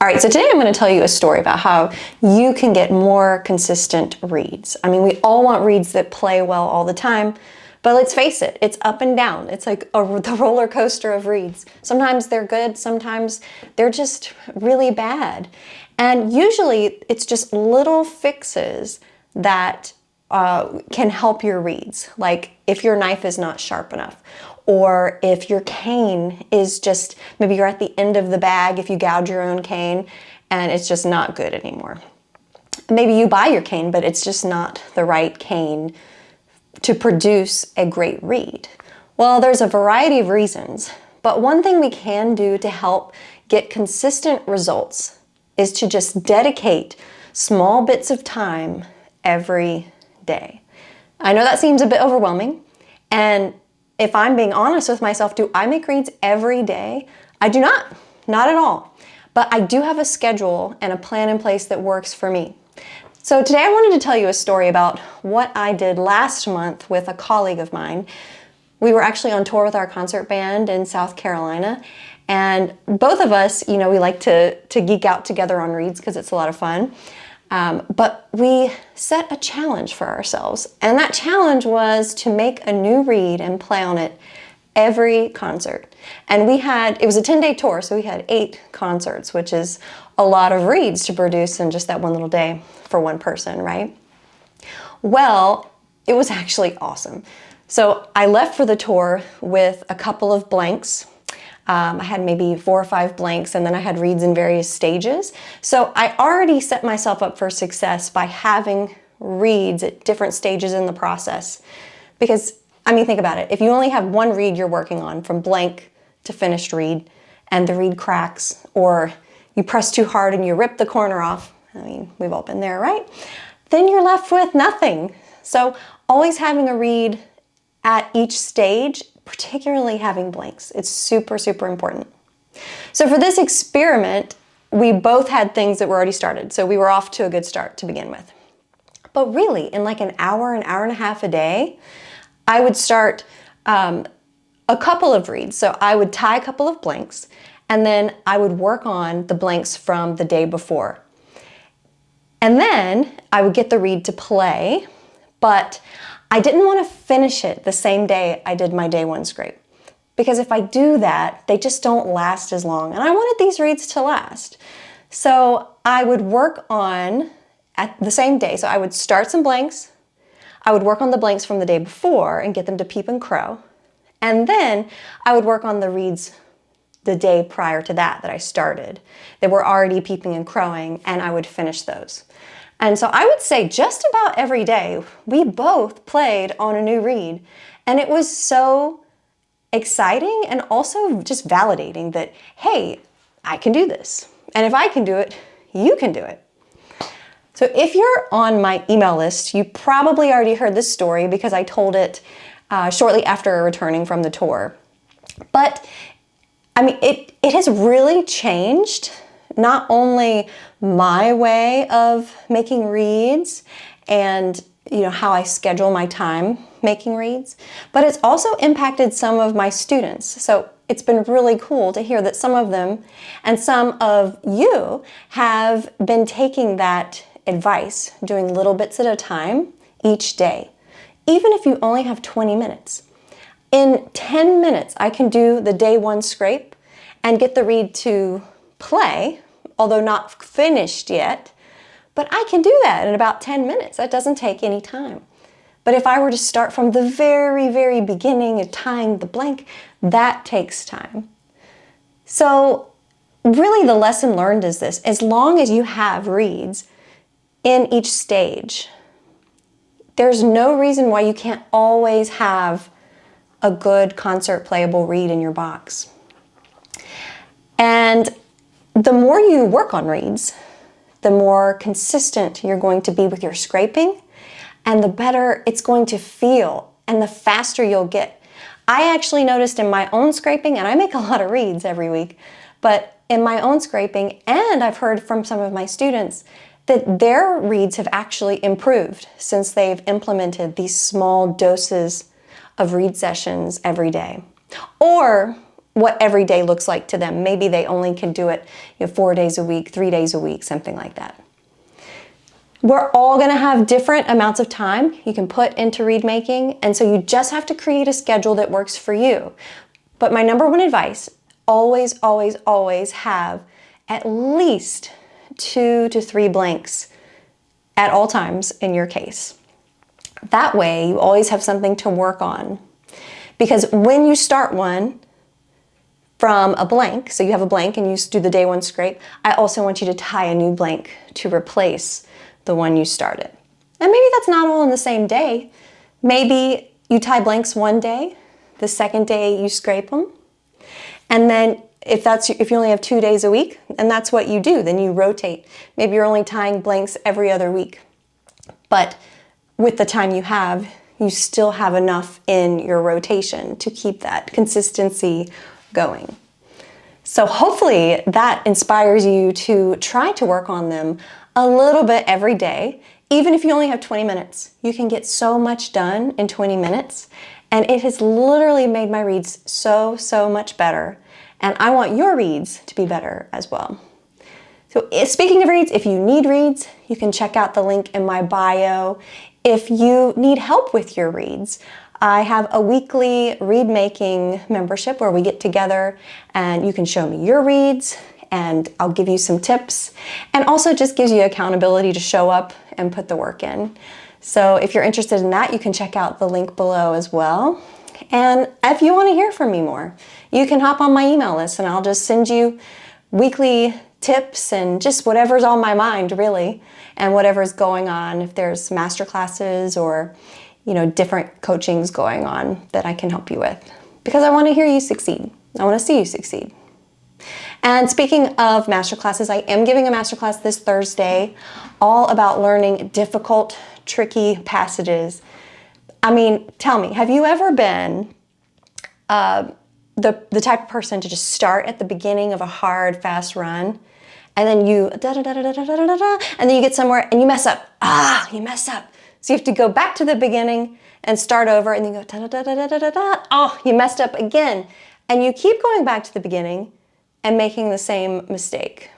All right, so today I'm going to tell you a story about how you can get more consistent reads. I mean, we all want reads that play well all the time, but let's face it, it's up and down. It's like the roller coaster of reads. Sometimes they're good, sometimes they're just really bad. And usually it's just little fixes that can help your reads. Like if your knife is not sharp enough, or if your cane is just, maybe you're at the end of the bag if you gouge your own cane and it's just not good anymore. Maybe you buy your cane, but it's just not the right cane to produce a great read. Well, there's a variety of reasons, but one thing we can do to help get consistent results is to just dedicate small bits of time every day. I know that seems a bit overwhelming, and if I'm being honest with myself, do I make reads every day? I do not at all. But I do have a schedule and a plan in place that works for me. So today I wanted to tell you a story about what I did last month with a colleague of mine. We were actually on tour with our concert band in South Carolina, and both of us, we like to geek out together on reads because it's a lot of fun. But we set a challenge for ourselves, and that challenge was to make a new read and play on it every concert. And it was a 10-day tour, so we had 8 concerts, which is a lot of reads to produce in just that one little day for one person, right? Well, it was actually awesome. So I left for the tour with a couple of blanks. I had maybe 4 or 5 blanks, and then I had reads in various stages. So I already set myself up for success by having reads at different stages in the process. Because, think about it. If you only have one read you're working on from blank to finished read, and the read cracks, or you press too hard and you rip the corner off, we've all been there, right? Then you're left with nothing. So always having a read at each stage, particularly having blanks. It's super, super important. So for this experiment, we both had things that were already started. So we were off to a good start to begin with. But really, in like an hour and a half a day, I would start a couple of reads. So I would tie a couple of blanks, and then I would work on the blanks from the day before. And then I would get the read to play, but I didn't want to finish it the same day I did my day 1 scrape, because if I do that, they just don't last as long, and I wanted these reads to last. So I would work on at the same day. So I would start some blanks, I would work on the blanks from the day before and get them to peep and crow, and then I would work on the reads the day prior to that I started. They were already peeping and crowing, and I would finish those. And so I would say just about every day, we both played on a new read. And it was so exciting and also just validating that, hey, I can do this. And if I can do it, you can do it. So if you're on my email list, you probably already heard this story because I told it shortly after returning from the tour. But it has really changed not only my way of making reads and how I schedule my time making reads, but it's also impacted some of my students. So it's been really cool to hear that some of them and some of you have been taking that advice, doing little bits at a time each day, even if you only have 20 minutes. In 10 minutes, I can do the day 1 scrape and get the read to play, although not finished yet, but I can do that in about 10 minutes. That doesn't take any time. But if I were to start from the very, very beginning of tying the blank, that takes time. So really the lesson learned is this: as long as you have reads in each stage, there's no reason why you can't always have a good concert playable read in your box. And the more you work on reads, the more consistent you're going to be with your scraping, and the better it's going to feel, and the faster you'll get. I actually noticed in my own scraping, and I make a lot of reads every week, but in my own scraping, and I've heard from some of my students, that their reads have actually improved since they've implemented these small doses of read sessions every day. Or what every day looks like to them. Maybe they only can do it 4 days a week, 3 days a week, something like that. We're all going to have different amounts of time you can put into read making, and so you just have to create a schedule that works for you. But my number one advice, always, always, always have at least 2 to 3 blanks at all times in your case. That way you always have something to work on. Because when you start one from a blank, so you have a blank and you do the day one scrape, I also want you to tie a new blank to replace the one you started. And maybe that's not all in the same day. Maybe you tie blanks one day, the second day you scrape them, and then if you only have 2 days a week, and that's what you do, then you rotate. Maybe you're only tying blanks every other week. But with the time you have, you still have enough in your rotation to keep that consistency going. So hopefully that inspires you to try to work on them a little bit every day. Even if you only have 20 minutes, you can get so much done in 20 minutes. And it has literally made my reads so, so much better. And I want your reads to be better as well. So speaking of reads, if you need reads, you can check out the link in my bio. If you need help with your reads, I have a weekly read making membership where we get together and you can show me your reads and I'll give you some tips, and also just gives you accountability to show up and put the work in. So if you're interested in that, you can check out the link below as well. And if you want to hear from me more, you can hop on my email list and I'll just send you weekly tips and just whatever's on my mind, really, and whatever's going on. If there's master classes or different coachings going on that I can help you with, because I want to hear you succeed. I want to see you succeed. And speaking of masterclasses, I am giving a masterclass this Thursday all about learning difficult, tricky passages. I mean, tell me, have you ever been the type of person to just start at the beginning of a hard, fast run, and then you and then you get somewhere and you mess up. You mess up. So you have to go back to the beginning and start over, and then you go oh, you messed up again. And you keep going back to the beginning and making the same mistake.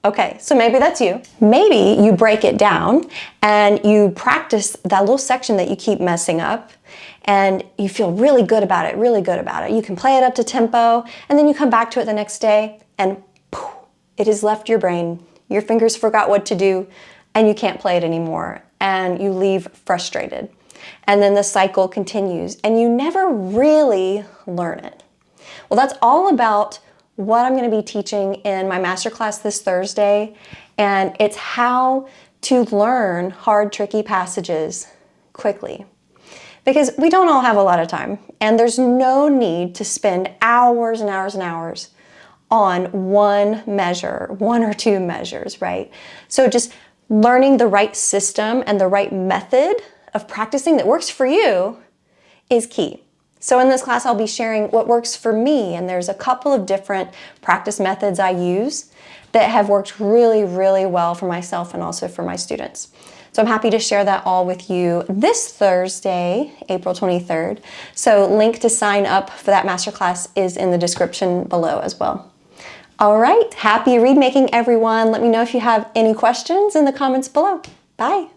Okay, so maybe that's you. Maybe you break it down and you practice that little section that you keep messing up and you feel really good about it, really good about it. You can play it up to tempo and then you come back to it the next day and poof, it has left your brain. Your fingers forgot what to do and you can't play it anymore and you leave frustrated. And then the cycle continues and you never really learn it. Well, that's all about what I'm going to be teaching in my masterclass this Thursday, and it's how to learn hard, tricky passages quickly. Because we don't all have a lot of time, and there's no need to spend hours and hours and hours on one measure, 1 or 2 measures, right? So just learning the right system and the right method of practicing that works for you is key. So in this class, I'll be sharing what works for me, and there's a couple of different practice methods I use that have worked really, really well for myself and also for my students. So I'm happy to share that all with you this Thursday, April 23rd. So link to sign up for that masterclass is in the description below as well. All right, happy read making, everyone. Let me know if you have any questions in the comments below. Bye.